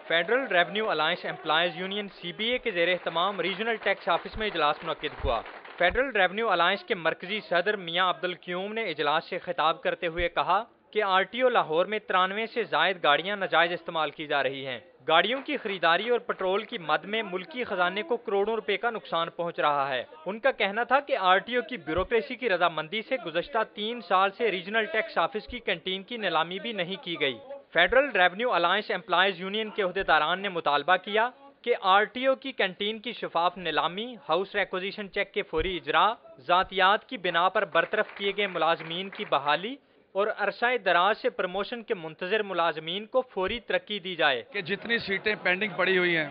Federal revenue alliance employees union CBA के ज़ेर एहतमाम regional tax office में इजलास मुनक्किद हुआ। फेडरल रेवेन्यू अलायंस के मरकजी सदर मियां अब्दुल क्यूम ने इजलास से खिताब करते हुए कहा कि RTO लाहौर में 93 से जायद गाड़ियां नाजायज इस्तेमाल की जा रही हैं। गाड़ियों की खरीदारी और पेट्रोल की मद में मुल्की खजाने को करोड़ों रुपए का नुकसान पहुंच रहा है। उनका कहना था कि RTO की ब्यूरोक्रेसी की रजामंदी से गुज़श्ता 3 साल से रीजनल टैक्स ऑफिस की कैंटीन की नीलामी भी नहीं की गई। Federal revenue alliance employees union के अहदेदारान ने मुतालबा किया कि RTO की कैंटीन की शफाफ नीलामी, हाउस रिक्विजिशन चेक के फौरी इजरा, जातियात की बिना पर बरतरफ किए गए मुलाजमीन की बहाली और अरसाए दराज से प्रमोशन के मुंतजर मुलाजमीन को फौरी तरक्की दी जाए कि जितनी सीटें पेंडिंग पड़ी हुई हैं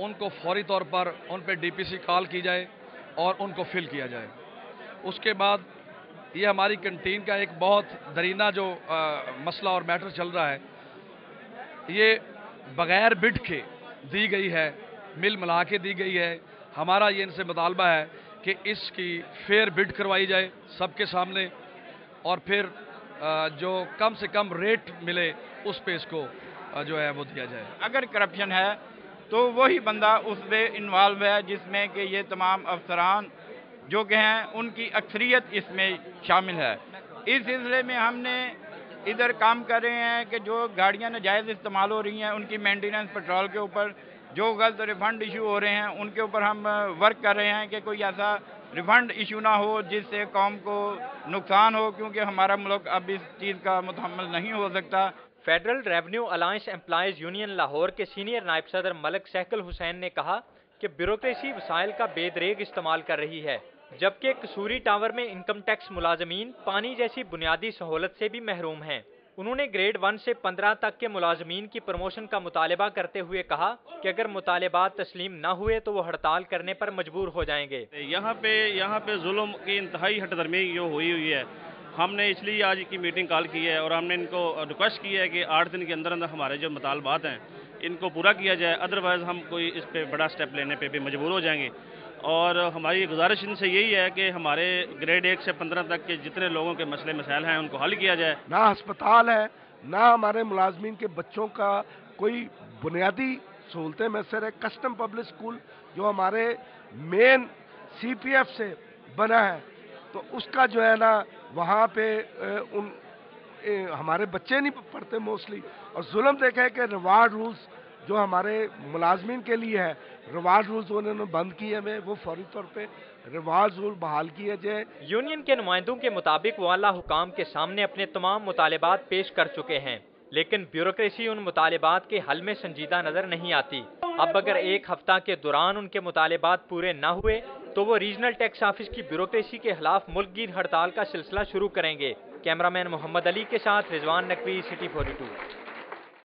उनको फौरी तौर पर उन पर DPC कॉल की जाए और उनको फिल किया जाए। उसके बाद ये हमारी कैंटीन का एक बहुत दरीना जो मसला और मैटर चल रहा है, ये बगैर बिड के दी गई है, मिल मिला के दी गई है। हमारा ये इनसे मुतालबा है कि इसकी फेयर बिड करवाई जाए सबके सामने और फिर जो कम से कम रेट मिले उस पे इसको जो है वो दिया जाए। अगर करप्शन है तो वही बंदा उसमें इन्वॉल्व है जिसमें कि ये तमाम अफसरान जो कि हैं उनकी अक्सरियत इसमें शामिल है। इस सिलसिले में हमने इधर काम कर रहे हैं कि जो गाड़ियां नाजायज़ इस्तेमाल हो रही हैं उनकी मेंटेनेंस, पेट्रोल के ऊपर जो गलत रिफंड इशू हो रहे हैं उनके ऊपर हम वर्क कर रहे हैं कि कोई ऐसा रिफंड इशू ना हो जिससे कौम को नुकसान हो, क्योंकि हमारा मुल्क अब इस चीज़ का मुतहम्मिल नहीं हो सकता। Federal revenue alliance employees union Lahore के सीनियर नायब सदर मलिक सहकल हुसैन ने कहा कि ब्यूरोक्रेसी वसाइल का बेदरेग इस्तेमाल कर रही है, जबकि कसूरी टावर में इनकम टैक्स मुलाजमीन पानी जैसी बुनियादी सहूलत से भी महरूम हैं। उन्होंने ग्रेड 1 से 15 तक के मुलाजमीन की प्रमोशन का मुतालबा करते हुए कहा कि अगर मुतालबात तस्लीम न हुए तो वो हड़ताल करने पर मजबूर हो जाएंगे। यहाँ पे जुल्म की इंतहाई हटदर्मी जो हुई है, हमने इसलिए आज की मीटिंग कॉल की है और हमने इनको रिक्वेस्ट की है कि 8 दिन के अंदर अंदर हमारे जो मुतालबात हैं इनको पूरा किया जाए, अदरवाइज़ हम कोई इस पे बड़ा स्टेप लेने पे भी मजबूर हो जाएंगे। और हमारी गुजारिश इनसे यही है कि हमारे ग्रेड 1 से 15 तक के जितने लोगों के मसले मसाइल हैं उनको हल किया जाए। ना अस्पताल है, ना हमारे मुलाजमीन के बच्चों का कोई बुनियादी सहूलतें मैसर है। कस्टम पब्लिक स्कूल जो हमारे मेन CPF से बना है तो उसका जो है ना वहाँ पे हमारे बच्चे नहीं पढ़ते मोस्टली। और जुल्म देखा है कि रिवार्ड रूल्स जो हमारे मुलाजमीन के लिए है, रिवार्ड रूल्स उन्होंने बंद किए हुए, वो फौरी तौर पे रिवार्ड रूल बहाल किए जाए। यूनियन के नुमाइंदों के मुताबिक वो आला हुकाम के सामने अपने तमाम मुतालबात पेश कर चुके हैं, लेकिन ब्यूरोक्रेसी उन मुतालबात के हल में संजीदा नजर नहीं आती। अब अगर एक हफ्ता के दौरान उनके मुतालबात पूरे न हुए तो वो रीजनल टैक्स ऑफिस की ब्यूरोक्रेसी के खिलाफ मुल्कगीर हड़ताल का सिलसिला शुरू करेंगे। कैमरामैन मोहम्मद अली के साथ रिजवान नकवी, सिटी 42।